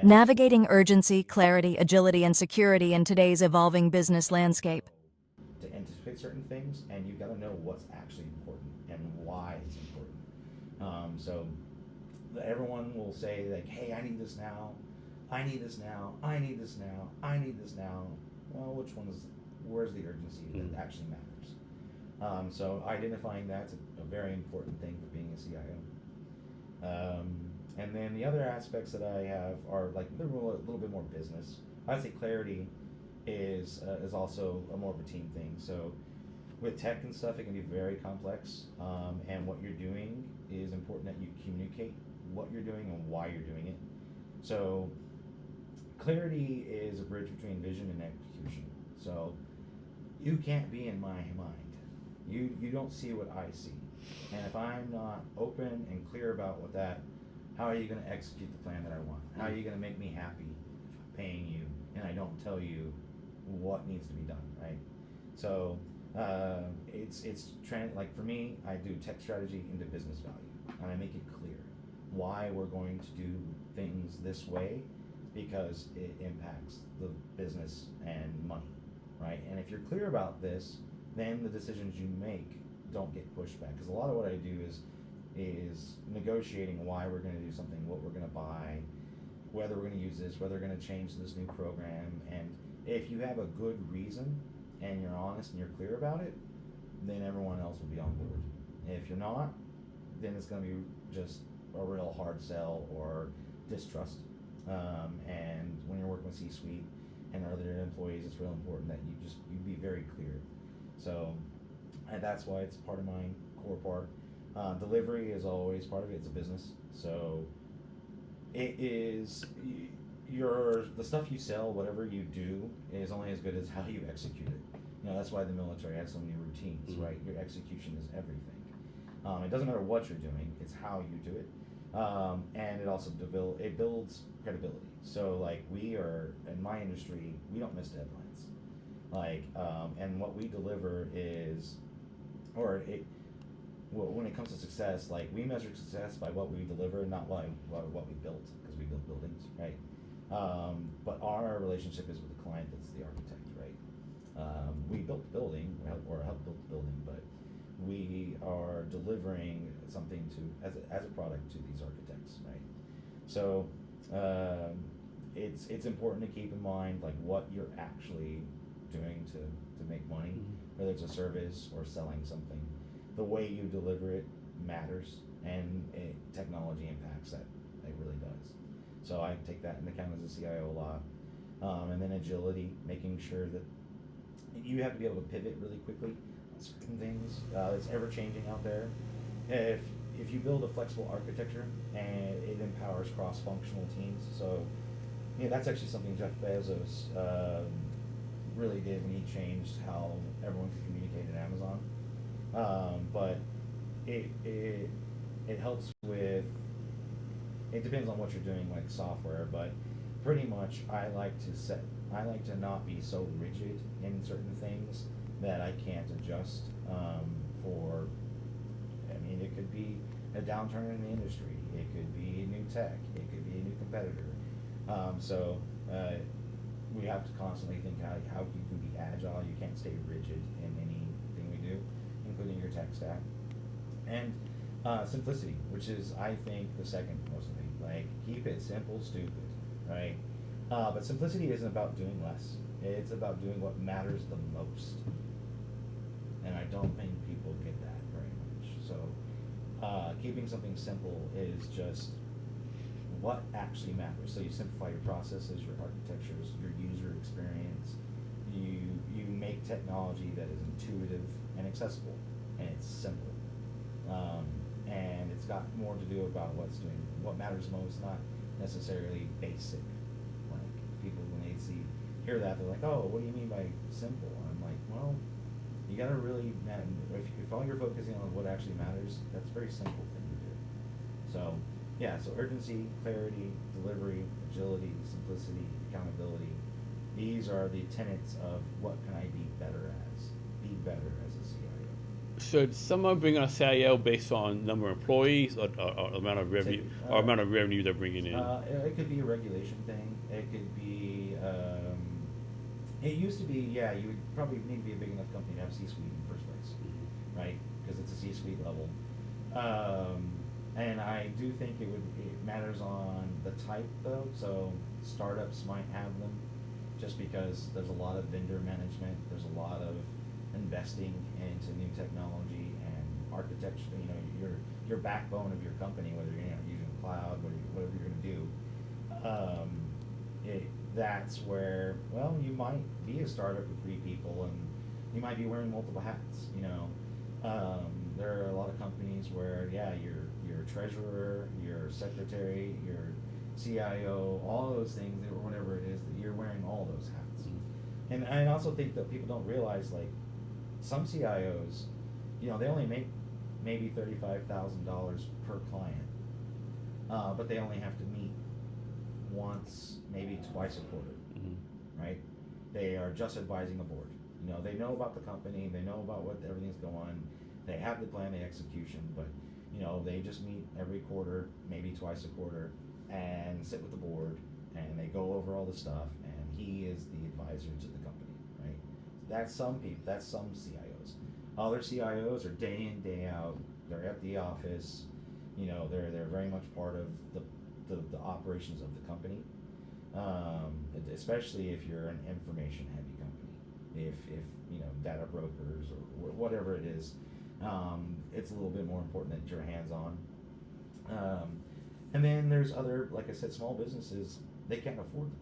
Navigating urgency, clarity, agility, and security in today's evolving business landscape. To anticipate certain things, and you've got to know what's actually important and why it's important. So everyone will say like, "Hey, I need this now. I need this now. I need this now. I need this now." Well, which one is? Where's the urgency that actually matters? So identifying that's a very important thing for being a CIO. And then the other aspects that I have are like they're a little bit more business. I'd say clarity is also a more of a team thing. So with tech and stuff, it can be very complex, and what you're doing is important that you communicate what you're doing and why you're doing it. So clarity is a bridge between vision and execution. So you can't be in my mind. You don't see what I see, and if I'm not open and clear about what that, how are you going to execute the plan that I want? How are you going to make me happy if I'm paying you and I don't tell you what needs to be done, right? So like for me, I do tech strategy into business value, and I make it clear why we're going to do things this way because it impacts the business and money, right? And if you're clear about this, then the decisions you make don't get pushed back. Because a lot of what I do is negotiating why we're going to do something, what we're going to buy, whether we're going to use this, whether we're going to change this new program. And if you have a good reason and you're honest and you're clear about it, then everyone else will be on board. If you're not, then it's going to be just a real hard sell or distrust. And when you're working with C-suite and other employees, it's real important that you be very clear. So, and that's why it's part of my core part. Delivery is always part of it. It's a business, so it is the stuff you sell, whatever you do, is only as good as how you execute it. That's why the military has so many routines, right? Your execution is everything. It doesn't matter what you're doing; it's how you do it, and it also builds credibility. So, like we are in my industry, we don't miss deadlines. And what we deliver is, or it. Well, when it comes to success, like we measure success by what we deliver, not what we built, because we build buildings, right? But our relationship is with the client that's the architect, right? We built the building, or helped build the building, but we are delivering something as a product to these architects, right? So it's important to keep in mind like what you're actually doing to make money, whether it's a service or selling something. The way you deliver it matters, and technology impacts that. It really does. So I take that into account as a CIO a lot. And then agility, making sure that you have to be able to pivot really quickly on certain things. It's ever changing out there. If you build a flexible architecture and it empowers cross-functional teams, so that's actually something Jeff Bezos really did when he changed how everyone could communicate at Amazon. But it helps with, it depends on what you're doing, like software, but pretty much I like to not be so rigid in certain things that I can't adjust it could be a downturn in the industry, it could be new tech, it could be a new competitor. We have to constantly think how you can be agile. You can't stay rigid in anything we do, including your tech stack. And simplicity, which is, I think, the second most thing. Like, keep it simple, stupid, right? But simplicity isn't about doing less. It's about doing what matters the most. And I don't think people get that very much. So keeping something simple is just what actually matters. So you simplify your processes, your architectures, your user experience. You make technology that is intuitive and accessible, and it's simple. And it's got more to do about what matters most, not necessarily basic. Like people when they hear that, they're like, "Oh, what do you mean by simple?" And I'm like, well, you gotta really, if all you're focusing on what actually matters, that's a very simple thing to do. So so urgency, clarity, delivery, agility, simplicity, accountability. These are the tenets of what can I be better as a CIO. should someone bring on a CIO based on number of employees or amount of revenue or amount of revenue they're bringing in? It could be a regulation thing. It could be. It used to be, yeah, you would probably need to be a big enough company to have C-suite in the first place, right? Because it's a C-suite level. And I do think it matters on the type though. So startups might have them, just because there's a lot of vendor management. There's a lot of investing into new technology and architecture. You know, your backbone of your company, whether you're using cloud, whatever you're going to do. That's where, well, you might be a startup with 3 people and you might be wearing multiple hats. You know, there are a lot of companies where, yeah, your treasurer, your secretary, your CIO, all those things, or whatever it is, that you're wearing all those hats. Mm-hmm. And I also think that people don't realize, like, some CIOs, you know, they only make maybe $35,000 per client, but they only have to meet once, maybe twice a quarter, right? They are just advising a board. You know, they know about the company, they know about what everything's going, they have the plan, the execution, but you know, they just meet every quarter, maybe twice a quarter, and sit with the board, and they go over all the stuff, and he is the advisor to the company, right? That's some people, that's some CIOs. Other CIOs are day in, day out, they're at the office, you know, they're very much part of the operations of the company, especially if you're an information heavy company. If you know, data brokers or whatever it is, it's a little bit more important that you're hands on. And then there's other, like I said, small businesses, they can't afford them.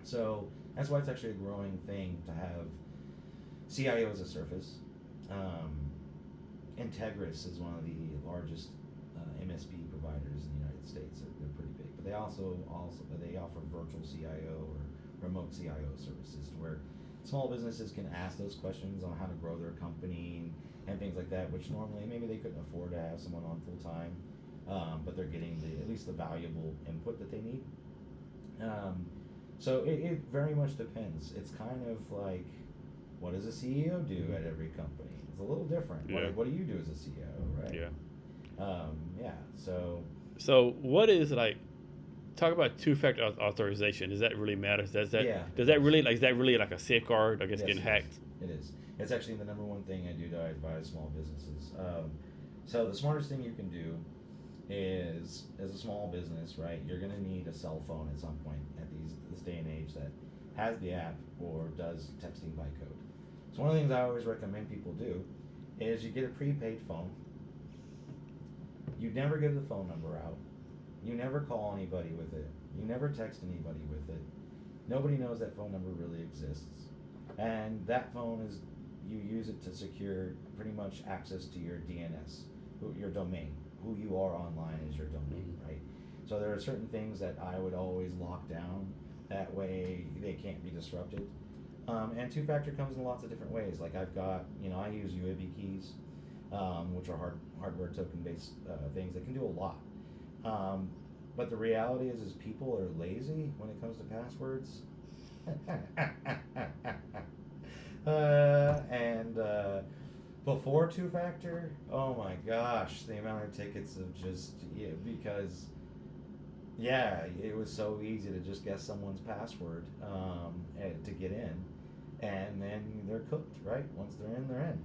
So that's why it's actually a growing thing to have CIO as a service. Integris is one of the largest MSP providers in the United States. They're pretty big, but they also they offer virtual CIO or remote CIO services, to where small businesses can ask those questions on how to grow their company and things like that, which normally maybe they couldn't afford to have someone on full time, but they're getting at least the valuable input that they need. So it very much depends. It's kind of like, what does a CEO do at every company? It's a little different. Yeah. What do you do as a CEO, right? Yeah. Yeah. So what is, like, talk about two-factor authorization? Does that really matter? Does that really, like, is that really like a safeguard against getting hacked? It is. It's actually the number one thing I do to advise small businesses. So the smartest thing you can do is, as a small business, right, you're going to need a cell phone at some point at this day and age that has the app or does texting by code. So one of the things I always recommend people do is you get a prepaid phone. You never give the phone number out. You never call anybody with it. You never text anybody with it. Nobody knows that phone number really exists. And that phone is, you use it to secure pretty much access to your DNS, your domain. Who you are online is your domain, right? So there are certain things that I would always lock down. That way they can't be disrupted. And two-factor comes in lots of different ways. Like I've got, you know, I use USB keys, which are hardware token-based things that can do a lot. But the reality is people are lazy when it comes to passwords. Before two-factor, oh my gosh, the amount of tickets of just, because, it was so easy to just guess someone's password to get in, and then they're cooked, right? Once they're in, they're in.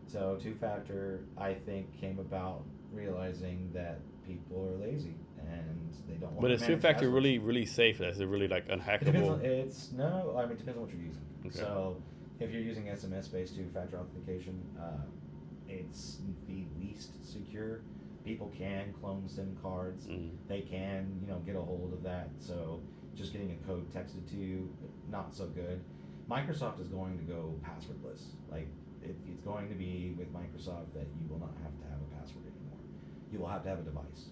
So two-factor, I think, came about realizing that people are lazy and they don't want to But manage is two-factor passwords. really safe? Is it really, like, unhackable? It depends on, it depends on what you're using. Okay. So if you're using SMS-based two-factor authentication, it's the least secure. People can clone SIM cards. They can, get a hold of that. So just getting a code texted to you, not so good. Microsoft is going to go passwordless. Like it's going to be with Microsoft that you will not have to have a password anymore. You will have to have a device.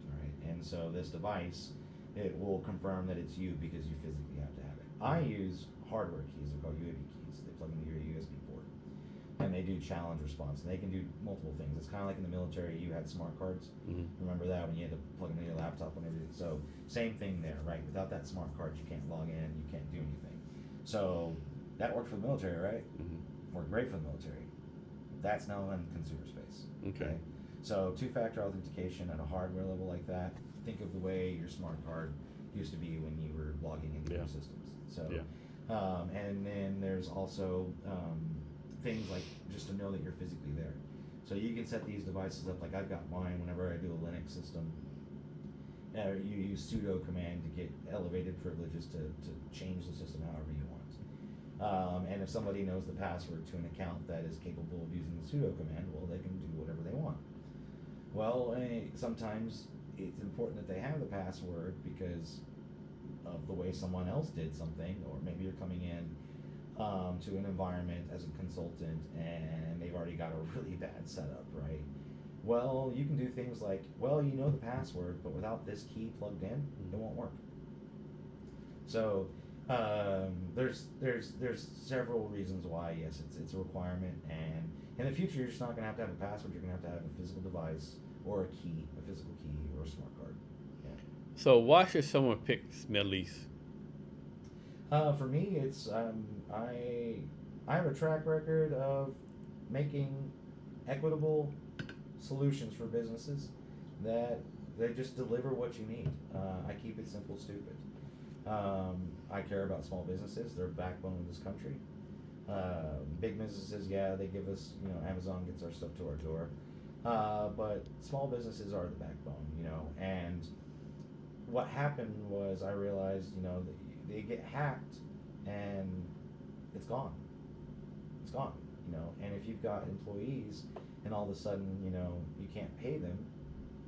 All right. And so this device, it will confirm that it's you because you physically have to have it. I use hardware keys. They're called USB keys. They plug into your USB port, and they do challenge response. And they can do multiple things. It's kind of like in the military, you had smart cards. Remember that when you had to plug them into your laptop and everything. So same thing there, right? Without that smart card, you can't log in. You can't do anything. So that worked for the military, right? Worked great for the military. That's now in consumer space. Okay. So two-factor authentication at a hardware level like that, think of the way your smart card used to be when you were logging into your systems. So, and then there's also things like just to know that you're physically there. So you can set these devices up, like I've got mine whenever I do a Linux system. You use sudo command to get elevated privileges to change the system however you want. And if somebody knows the password to an account that is capable of using the sudo command, well, they can do whatever they want. Well, sometimes it's important that they have the password because of the way someone else did something, or maybe you're coming in to an environment as a consultant and they've already got a really bad setup, right? Well, you can do things like, well, you know the password, but without this key plugged in, it won't work. So there's several reasons why, yes, it's a requirement, and in the future you're just not going to have a password. You're going to have a physical device or a key, a physical key or a smart card. Yeah. So why should someone pick Middle East? For me, it's I have a track record of making equitable solutions for businesses that they just deliver what you need. I keep it simple, stupid. I care about small businesses. They're the backbone of this country. Big businesses, yeah, they give us, Amazon gets our stuff to our door. But small businesses are the backbone, and what happened was I realized, they get hacked and it's gone. It's gone, and if you've got employees and all of a sudden, you can't pay them,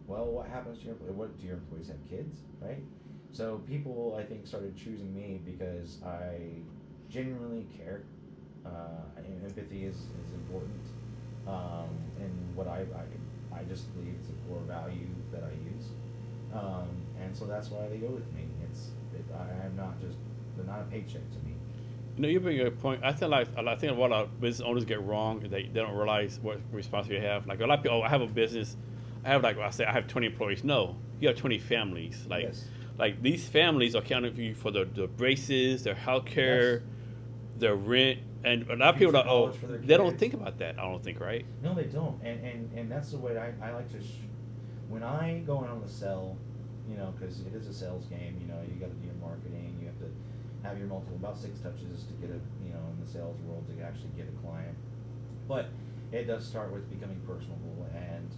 well, what happens to your employees? What, do your employees have kids, right? So people, I think, started choosing me because I genuinely care. Empathy is important, and what I just believe it's a core value that I use, and so that's why they go with me. I'm not just, they're not a paycheck to me. You bring a point. I think what a lot of business owners get wrong is they don't realize what responsibility you have. Like a lot of people, I have a business. I have 20 employees. No, you have 20 families. Yes. Like these families are accounting for you for the braces, their health care, their rent, and a lot of people they don't think about that. I don't think, right? No, they don't, and that's the way I like to. When I go on the sell, because it is a sales game. You got to do your marketing. You have to have your about 6 touches to get in the sales world to actually get a client. But it does start with becoming personable, and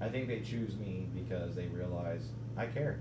I think they choose me because they realize I care.